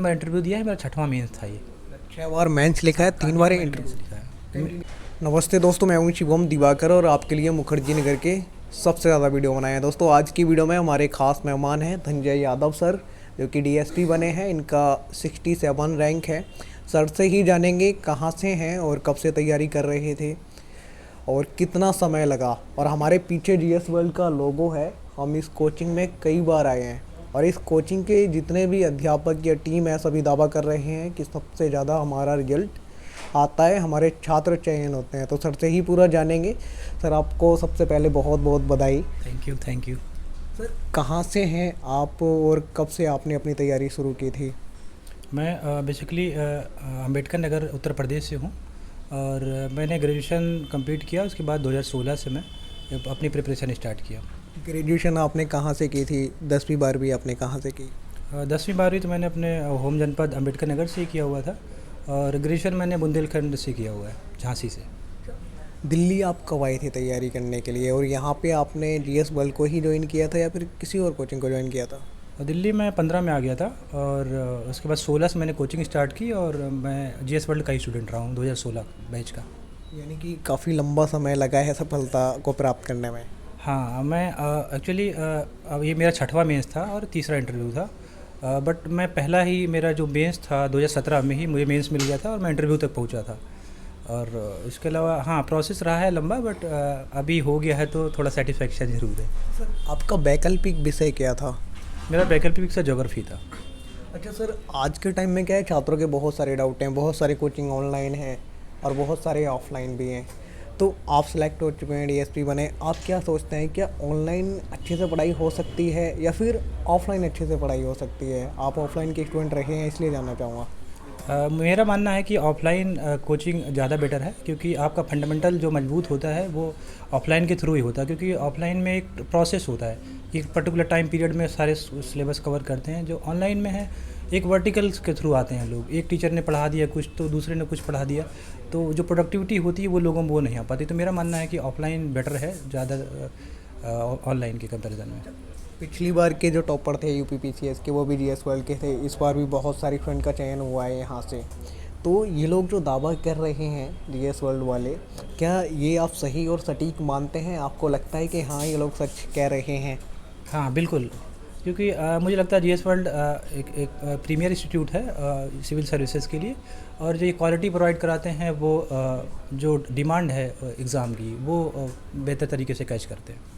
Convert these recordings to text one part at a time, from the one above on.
मैं इंटरव्यू दिया है, मेरा छठवां मेंस था ये। 6 बार मेंस लिखा है, 3 बार इंटरव्यू लिखा है। नमस्ते दोस्तों, मैं हूं शिवम दिवाकर और आपके लिए मुखर्जी नगर के सबसे ज़्यादा वीडियो बनाए हैं। दोस्तों आज की वीडियो में हमारे खास मेहमान हैं धनंजय यादव सर, जो कि डीएसपी बने हैं। इनका 67 रैंक है। सर से ही जानेंगे कहाँ से हैं और कब से तैयारी कर रहे थे और कितना समय लगा। और हमारे पीछे जीएस वर्ल्ड का लोगो है। हम इस कोचिंग में कई बार आए हैं और इस कोचिंग के जितने भी अध्यापक या टीम है सभी दावा कर रहे हैं कि सबसे ज़्यादा हमारा रिजल्ट आता है, हमारे छात्र चयन होते हैं। तो सर से ही पूरा जानेंगे। सर आपको सबसे पहले बहुत बहुत बधाई। Thank you. सर कहाँ से हैं आप और कब से आपने अपनी तैयारी शुरू की थी? मैं बेसिकली अम्बेडकर नगर उत्तर प्रदेश से हूँ और मैंने ग्रेजुएशन कंप्लीट किया। उसके बाद 2016 से मैं अपनी प्रिपरेशन स्टार्ट किया। ग्रेजुएशन आपने कहाँ से की थी? 10वीं 12वीं आपने कहाँ से की? 10वीं 12वीं तो मैंने अपने होम जनपद अम्बेडकर नगर से ही किया हुआ था और ग्रेजुएशन मैंने बुंदेलखंड से किया हुआ है, झांसी से। दिल्ली आप कब आए थे तैयारी करने के लिए और यहाँ पे आपने जीएस वर्ल्ड को ही ज्वाइन किया था या फिर किसी और कोचिंग को ज्वाइन किया था? और दिल्ली में 15 में आ गया था और उसके बाद 16 से मैंने कोचिंग स्टार्ट की और मैं जीएस वर्ल्ड का ही स्टूडेंट रहा हूँ, 2016 बैच का। यानी कि काफ़ी लंबा समय लगा है सफलता को प्राप्त करने में। हाँ, मैं एक्चुअली अब ये मेरा छठवां मेंस था और तीसरा इंटरव्यू था। बट मैं पहला ही मेरा जो मेंस था 2017 में ही मुझे मेंस मिल गया था और मैं इंटरव्यू तक पहुंचा था। और इसके अलावा हाँ, प्रोसेस रहा है लंबा, बट अभी हो गया है तो थोड़ा सेटिस्फेक्शन ज़रूर है। सर आपका वैकल्पिक विषय क्या था? मेरा वैकल्पिक से ज्योग्राफी था। अच्छा सर, आज के टाइम में क्या है, छात्रों के बहुत सारे डाउट हैं, बहुत सारे कोचिंग ऑनलाइन हैं और बहुत सारे ऑफलाइन भी हैं। तो आप सेलेक्ट हो चुके हैं, डीएसपी बने, आप क्या सोचते हैं, क्या ऑनलाइन अच्छे से पढ़ाई हो सकती है या फिर ऑफलाइन अच्छे से पढ़ाई हो सकती है? आप ऑफलाइन के स्टूडेंट रहे हैं इसलिए जानना चाहूँगा। मेरा मानना है कि ऑफ़लाइन कोचिंग ज़्यादा बेटर है, क्योंकि आपका फंडामेंटल जो मजबूत होता है वो ऑफ़लाइन के थ्रू ही होता है। क्योंकि ऑफ़लाइन में एक प्रोसेस होता है, एक पर्टिकुलर टाइम पीरियड में सारे सिलेबस कवर करते हैं। जो ऑनलाइन में है एक वर्टिकल्स के थ्रू आते हैं लोग, एक टीचर ने पढ़ा दिया कुछ तो दूसरे ने कुछ पढ़ा दिया, तो जो प्रोडक्टिविटी होती है वो लोगों में वो नहीं आ पाती। तो मेरा मानना है कि ऑफ़लाइन बेटर है ज़्यादा ऑनलाइन के कंपेरिजन में। पिछली बार के जो टॉपर थे यूपीपीसीएस के, वो भी जीएस वर्ल्ड के थे। इस बार भी बहुत सारी स्टूडेंट का चयन हुआ है यहाँ से। तो ये लोग जो दावा कर रहे हैं जीएस वर्ल्ड वाले, क्या ये आप सही और सटीक मानते हैं? आपको लगता है कि हाँ ये लोग सच कह रहे हैं? हाँ बिल्कुल, क्योंकि मुझे लगता है जीएस वर्ल्ड एक प्रीमियर इंस्टीट्यूट है सिविल सर्विसेज के लिए। और जो ये क्वालिटी प्रोवाइड कराते हैं वो जो डिमांड है एग्ज़ाम की वो बेहतर तरीके से कैच करते हैं।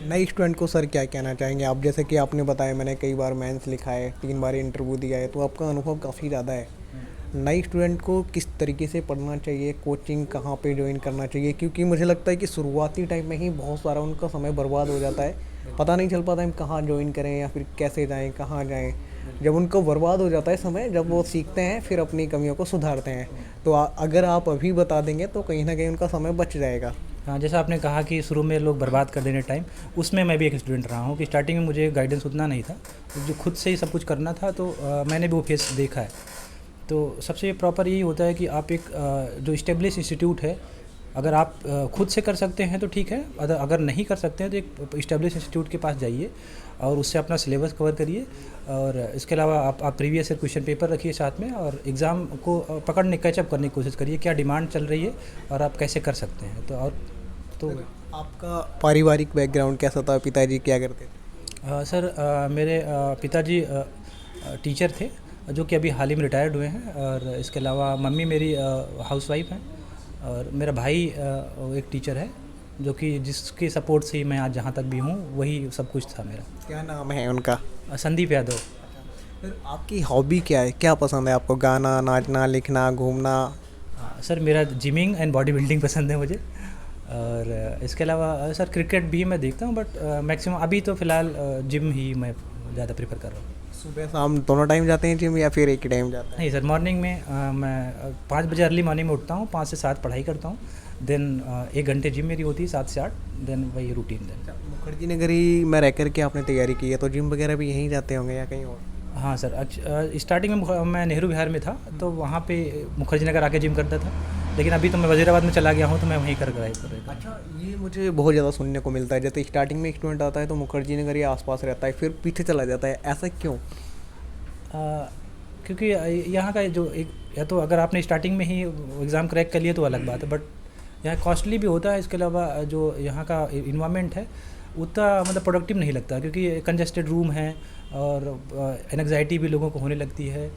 नए स्टूडेंट को सर क्या कहना चाहेंगे आप? जैसे कि आपने बताया मैंने कई बार मेंस लिखा है, 3 बार इंटरव्यू दिया है, तो आपका अनुभव काफ़ी ज़्यादा है। नई स्टूडेंट को किस तरीके से पढ़ना चाहिए, कोचिंग कहाँ पे ज्वाइन करना चाहिए? क्योंकि मुझे लगता है कि शुरुआती टाइम में ही बहुत सारा उनका समय बर्बाद हो जाता है, पता नहीं चल पाता हम कहाँ ज्वाइन करें या फिर कैसे जाएं, कहाँ जाएं। जब उनको बर्बाद हो जाता है समय, जब वो सीखते हैं फिर अपनी कमियों को सुधारते हैं। तो अगर आप अभी बता देंगे तो कहीं ना कहीं उनका समय बच जाएगा। हाँ, जैसा आपने कहा कि शुरू में लोग बर्बाद कर देने टाइम, उसमें मैं भी एक स्टूडेंट रहा हूँ कि स्टार्टिंग में मुझे गाइडेंस उतना नहीं था, जो खुद से ही सब कुछ करना था। तो मैंने भी वो फेस देखा है। तो सबसे प्रॉपर यही होता है कि आप एक जो इस्टेब्लिश इंस्टीट्यूट है, अगर आप खुद से कर सकते हैं तो ठीक है, अगर नहीं कर सकते हैं तो एक इस्टेब्लिश इंस्टीट्यूट के पास जाइए और उससे अपना सिलेबस कवर करिए। और इसके अलावा आप प्रीवियस ईयर क्वेश्चन पेपर रखिए साथ में और एग्ज़ाम को पकड़ने कैचअप करने की कोशिश करिए, क्या डिमांड चल रही है और आप कैसे कर सकते हैं। तो आपका पारिवारिक बैकग्राउंड कैसा था? पिताजी क्या करते थे? सर मेरे पिताजी टीचर थे, जो कि अभी हाल ही में रिटायर्ड हुए हैं। और इसके अलावा मम्मी मेरी हाउसवाइफ हैं और मेरा भाई एक टीचर है, जो कि जिसके सपोर्ट से ही मैं आज जहाँ तक भी हूँ, वही सब कुछ था मेरा। क्या नाम है उनका? संदीप यादव। फिर आपकी हॉबी क्या है? क्या पसंद है आपको? गाना, नाचना, लिखना, घूमना? सर मेरा जिमिंग एंड बॉडी बिल्डिंग पसंद है मुझे। और इसके अलावा सर क्रिकेट भी मैं देखता हूँ, बट मैक्सिमम अभी तो फ़िलहाल जिम ही मैं ज़्यादा प्रेफर कर रहा हूँ। सुबह शाम दोनों टाइम जाते हैं जिम या फिर एक ही टाइम जाते हैं? नहीं सर, मॉर्निंग में मैं 5 बजे अर्ली मॉर्निंग में उठता हूँ, 5 से 7 पढ़ाई करता हूँ, देन 1 घंटे जिम मेरी होती है 7 से 8, देन वही रूटीन। देन मुखर्जी नगर ही में रह कर के आपने तैयारी की है, तो जिम वगैरह भी यहीं जाते होंगे या कहीं और? हाँ सर, स्टार्टिंग में मैं नेहरू विहार में था, तो वहाँ पे मुखर्जी नगर आके जिम करता था। लेकिन अभी तो मैं वज़ीराबाद में चला गया हूँ, तो मैं वहीं कर रहा हूँ। अच्छा, ये मुझे बहुत ज़्यादा सुनने को मिलता है, जैसे स्टार्टिंग में स्टूडेंट आता है तो मुखर्जी नगर ही आसपास रहता है, फिर पीछे चला जाता है, ऐसा क्यों? क्योंकि यहाँ का जो एक, या तो अगर आपने स्टार्टिंग में ही एग्ज़ाम क्रैक कर लिया तो अलग बात है, बट यहाँ कॉस्टली भी होता है। इसके अलावा जो यहाँ का इन्वायरमेंट है उतना मतलब प्रोडक्टिव नहीं लगता, क्योंकि कंजस्टेड रूम है और एनग्जाइटी भी लोगों को होने लगती है।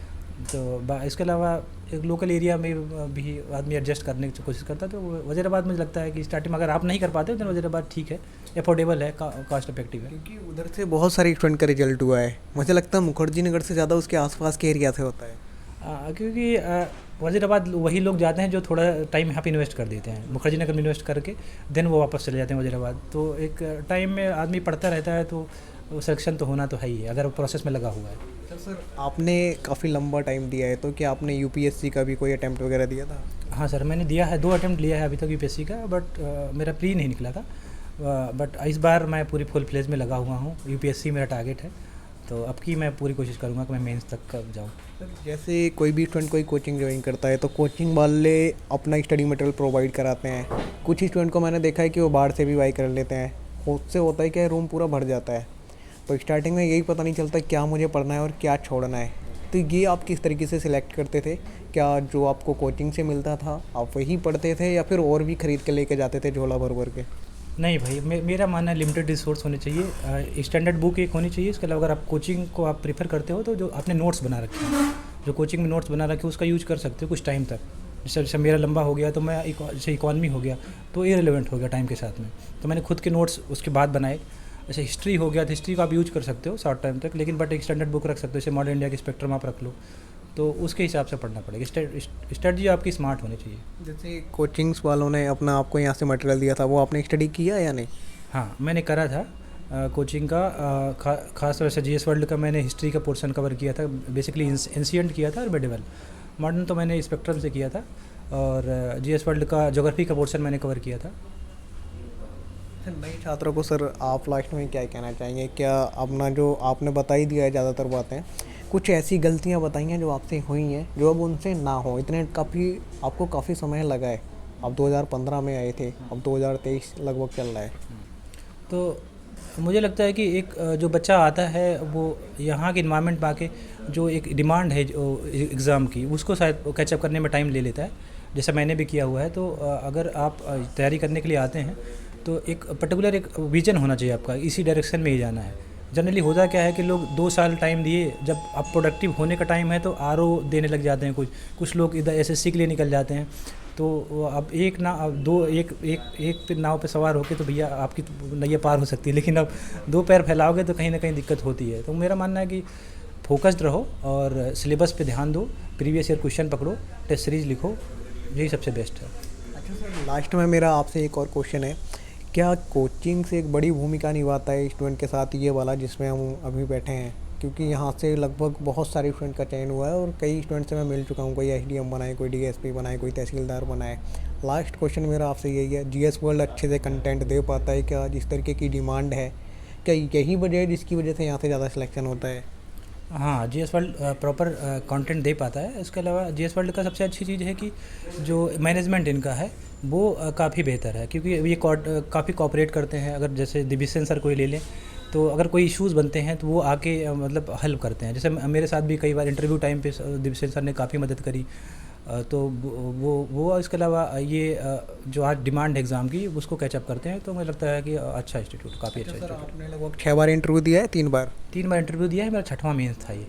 तो इसके अलावा एक लोकल एरिया में भी आदमी एडजस्ट करने की कोशिश करता है। तो वज़ीराबाद मुझे लगता है कि स्टार्टिंग में अगर आप नहीं कर पाते हो तो वज़ीराबाद ठीक है, अफोर्डेबल है, कॉस्ट इफेक्टिव है। क्योंकि उधर से बहुत सारे स्टूडेंट का रिजल्ट हुआ है, मुझे लगता है मुखर्जी नगर से ज़्यादा उसके आसपास के एरिया से होता है। क्योंकि वज़ीराबाद वही लोग जाते हैं जो थोड़ा टाइम यहाँ पे इन्वेस्ट कर देते हैं, मुखर्जी नगर में इन्वेस्ट करके देन वो वापस चले जाते हैं वज़ीराबाद। तो एक टाइम में आदमी पढ़ता रहता है तो सिलेक्शन तो होना तो है ही है, अगर प्रोसेस में लगा हुआ है। तो सर आपने काफ़ी लंबा टाइम दिया है, तो क्या आपने यूपीएससी का भी कोई अटैम्प्ट वगैरह दिया था? हाँ सर, मैंने दिया है, 2 अटैम्प्ट लिया है अभी तक यूपीएससी का, बट मेरा प्री नहीं निकला था। बट इस बार मैं पूरी फुल फ्लेज में लगा हुआ हूँ, यूपीएससी मेरा टारगेट है। तो अब की मैं पूरी कोशिश करूँगा कि मैं मेंस तक कब जाऊँ। जैसे कोई भी स्टूडेंट कोई कोचिंग ज्वाइन करता है तो कोचिंग वाले अपना स्टडी मटेरियल प्रोवाइड कराते हैं। कुछ स्टूडेंट को मैंने देखा है कि वो बाहर से भी बाई कर लेते हैं, उससे होता है कि रूम पूरा भर जाता है, तो स्टार्टिंग में यही पता नहीं चलता क्या मुझे पढ़ना है और क्या छोड़ना है। तो ये आप किस तरीके से सिलेक्ट करते थे? क्या जो आपको कोचिंग से मिलता था आप वही पढ़ते थे या फिर और भी ख़रीद के लेके जाते थे झोला भर भर के? नहीं भाई, मेरा मानना है लिमिटेड रिसोर्स होने चाहिए, स्टैंडर्ड बुक एक होनी चाहिए। इसके अलावा अगर आप कोचिंग को आप प्रीफर करते हो तो जो आपने नोट्स बना रखे हैं, जो कोचिंग में नोट्स बना रखे उसका यूज कर सकते हो कुछ टाइम तक। जैसे मेरा लंबा हो गया तो मैं जैसे इकॉनमी हो गया तो इरेलेवेंट हो गया टाइम के साथ में, तो मैंने खुद के नोट्स उसके बाद बनाए। जैसे हिस्ट्री हो गया तो हिस्ट्री को आप यूज कर सकते हो शॉर्ट टाइम तक, लेकिन बट एक स्टैंडर्ड बुक रख सकते हो, जैसे मॉडर्न इंडिया की स्पेक्ट्रम आप रख लो, तो उसके हिसाब से पढ़ना पड़ेगा। स्ट्रेटजी आपकी स्मार्ट होनी चाहिए। जैसे कोचिंग्स वालों ने अपना आपको यहाँ से मटेरियल दिया था, वो आपने स्टडी किया या नहीं? हाँ, मैंने करा था कोचिंग का, खास तौर से जीएस वर्ल्ड का मैंने हिस्ट्री का पोर्शन कवर किया था, बेसिकली एंशिएंट किया था और मेडिवल। मॉडर्न तो मैंने स्पेक्ट्रम से किया था, और जीएस वर्ल्ड का ज्योग्राफी का पोर्शन मैंने कवर किया था। नए छात्रों को सर आप लास्ट में क्या कहना चाहेंगे? क्या अपना जो आपने बता ही दिया है ज़्यादातर बातें, कुछ ऐसी गलतियाँ बताई हैं जो आपसे हुई हैं जो अब उनसे ना हो? इतने आपको काफ़ी समय लगा है, आप 2015 में आए थे, अब 2023 लगभग चल रहा है। तो मुझे लगता है कि एक जो बच्चा आता है वो यहाँ के इन्वायरमेंट पाके जो एक डिमांड है जो एग्ज़ाम की, उसको शायद कैचअप करने में टाइम ले लेता है, जैसा मैंने भी किया हुआ है। तो अगर आप तैयारी करने के लिए आते हैं तो एक पर्टिकुलर एक विजन होना चाहिए आपका, इसी डायरेक्शन में ही जाना है। जनरली होता क्या है कि लोग 2 साल टाइम दिए, जब अब प्रोडक्टिव होने का टाइम है तो आरओ देने लग जाते हैं, कुछ लोग इधर एसएससी के लिए निकल जाते हैं। तो अब एक नाव पे सवार होके तो भैया आपकी नैया पार हो सकती है, लेकिन अब 2 पैर फैलाओगे तो कहीं ना कहीं दिक्कत होती है। तो मेरा मानना है कि फोकस्ड रहो और सिलेबस पे ध्यान दो, प्रीवियस ईयर क्वेश्चन पकड़ो, टेस्ट सीरीज लिखो, यही सबसे बेस्ट है। अच्छा सर, लास्ट में मेरा आपसे एक और क्वेश्चन है, क्या कोचिंग से एक बड़ी भूमिका निभाता है स्टूडेंट के साथ ये वाला जिसमें हम अभी बैठे हैं? क्योंकि यहाँ से लगभग बहुत सारे स्टूडेंट का चयन हुआ है और कई स्टूडेंट से मैं मिल चुका हूँ, कोई एसडीएम बनाए, कोई डीएसपी बनाए, कोई तहसीलदार बनाए। लास्ट क्वेश्चन मेरा आपसे यही है, जीएस वर्ल्ड अच्छे से कंटेंट दे पाता है क्या? जिस तरीके की डिमांड है, क्या यही वजह है जिसकी वजह से यहाँ से ज़्यादा सिलेक्शन होता है? हाँ, जीएस वर्ल्ड प्रॉपर कंटेंट दे पाता है। इसके अलावा जीएस वर्ल्ड का सबसे अच्छी चीज़ है कि जो मैनेजमेंट इनका है वो काफ़ी बेहतर है, क्योंकि ये काफ़ी कोऑपरेट करते हैं। अगर जैसे दिव्यसेन सर कोई ले लें तो अगर कोई इश्यूज़ बनते हैं तो वो आके मतलब हेल्प करते हैं। जैसे मेरे साथ भी कई बार इंटरव्यू टाइम पे दिव्यसेन सर ने काफ़ी मदद करी। तो वो इसके अलावा ये जो आज डिमांड है एग्ज़ाम की उसको कैचअप करते हैं। तो मुझे लगता है कि अच्छा इंस्टीट्यूट, काफ़ी अच्छा इंस्टीट्यूट। आपने लगभग 6 बार इंटरव्यू दिया है? 3 बार? 3 बार इंटरव्यू दिया है, मेरा 6वां मेंस था ये।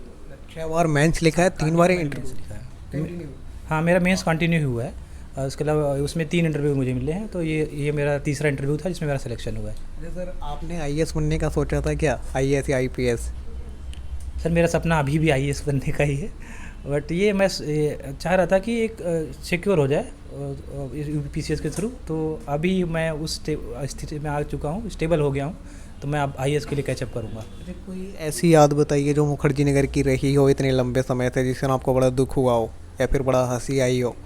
6 बार मेंस लिखा है, 3 बार इंटरव्यू लिखा है। हाँ, मेरा मेंस कंटिन्यू हुआ है, उसके अलावा उसमें 3 इंटरव्यू मुझे मिले हैं। तो ये मेरा तीसरा इंटरव्यू था जिसमें मेरा सिलेक्शन हुआ है। सर आपने आईएएस बनने का सोचा था क्या? आईएएस या आईपीएस? सर मेरा सपना अभी भी आईएएस बनने का ही है, बट ये मैं चाह रहा था कि एक सिक्योर हो जाए यूपीसीएस के थ्रू। तो अभी मैं उस स्थिति में आ चुका हूँ, स्टेबल हो गया हूँ, तो मैं अब आईएएस के लिए कैचअप करूँगा। कोई ऐसी याद बताइए जो मुखर्जी नगर की रही हो इतने लंबे समय से, जिससे आपको बड़ा दुख हुआ हो या फिर बड़ा हंसी आई हो?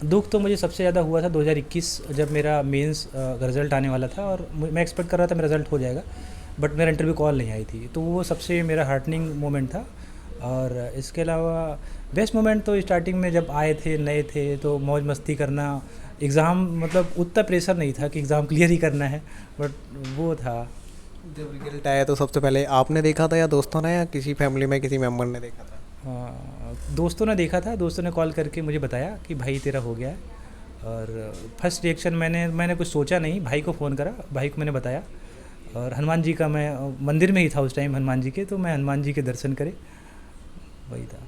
दुख तो मुझे सबसे ज़्यादा हुआ था 2021, जब मेरा मेंस का रिज़ल्ट आने वाला था और मैं एक्सपेक्ट कर रहा था मेरा रिज़ल्ट हो जाएगा, बट मेरा इंटरव्यू कॉल नहीं आई थी। तो वो सबसे मेरा हार्टनिंग मोमेंट था। और इसके अलावा बेस्ट मोमेंट तो स्टार्टिंग में जब आए थे, नए थे, तो मौज मस्ती करना, एग्ज़ाम मतलब उतना प्रेशर नहीं था कि एग्ज़ाम क्लियर ही करना है, बट वो था। जब रिजल्ट आया तो सबसे पहले आपने देखा था या दोस्तों ने या किसी फैमिली में किसी मेंबर ने देखा था? दोस्तों ने देखा था, दोस्तों ने कॉल करके मुझे बताया कि भाई तेरा हो गया है। और फर्स्ट रिएक्शन मैंने कुछ सोचा नहीं, भाई को फ़ोन करा, भाई को मैंने बताया। और हनुमान जी का, मैं मंदिर में ही था उस टाइम हनुमान जी के, तो मैं हनुमान जी के दर्शन करे, वही था।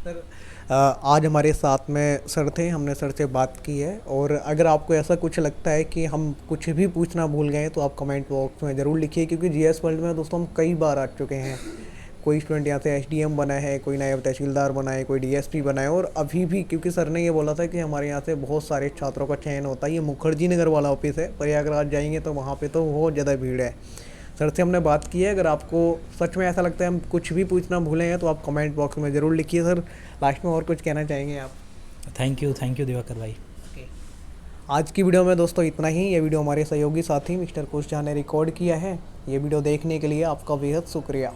सर आज हमारे साथ में सर थे, हमने सर से बात की है। और अगर आपको ऐसा कुछ लगता है कि हम कुछ भी पूछना भूल गए तो आप कमेंट बॉक्स में ज़रूर लिखिए, क्योंकि जीएस वर्ल्ड में दोस्तों हम कई बार आ चुके हैं। कोई स्टूडेंट यहाँ से एसडीएम बना है, कोई नायब तहसीलदार बना है, कोई डीएसपी बना है। और अभी भी, क्योंकि सर ने ये बोला था कि हमारे यहाँ से बहुत सारे छात्रों का चयन होता है, ये मुखर्जी नगर वाला ऑफिस है, प्रयागराज जाएंगे तो वहाँ पे तो बहुत ज़्यादा भीड़ है। सर से हमने बात की है। अगर आपको सच में ऐसा लगता है हम कुछ भी पूछना भूले हैं तो आप कमेंट बॉक्स में ज़रूर लिखिए। सर लास्ट में और कुछ कहना चाहेंगे आप? थैंक यू दिवाकर भाई। आज की वीडियो में दोस्तों इतना ही। ये वीडियो हमारे सहयोगी साथी मिस्टर कुश झा ने रिकॉर्ड किया है। ये वीडियो देखने के लिए आपका बेहद शुक्रिया।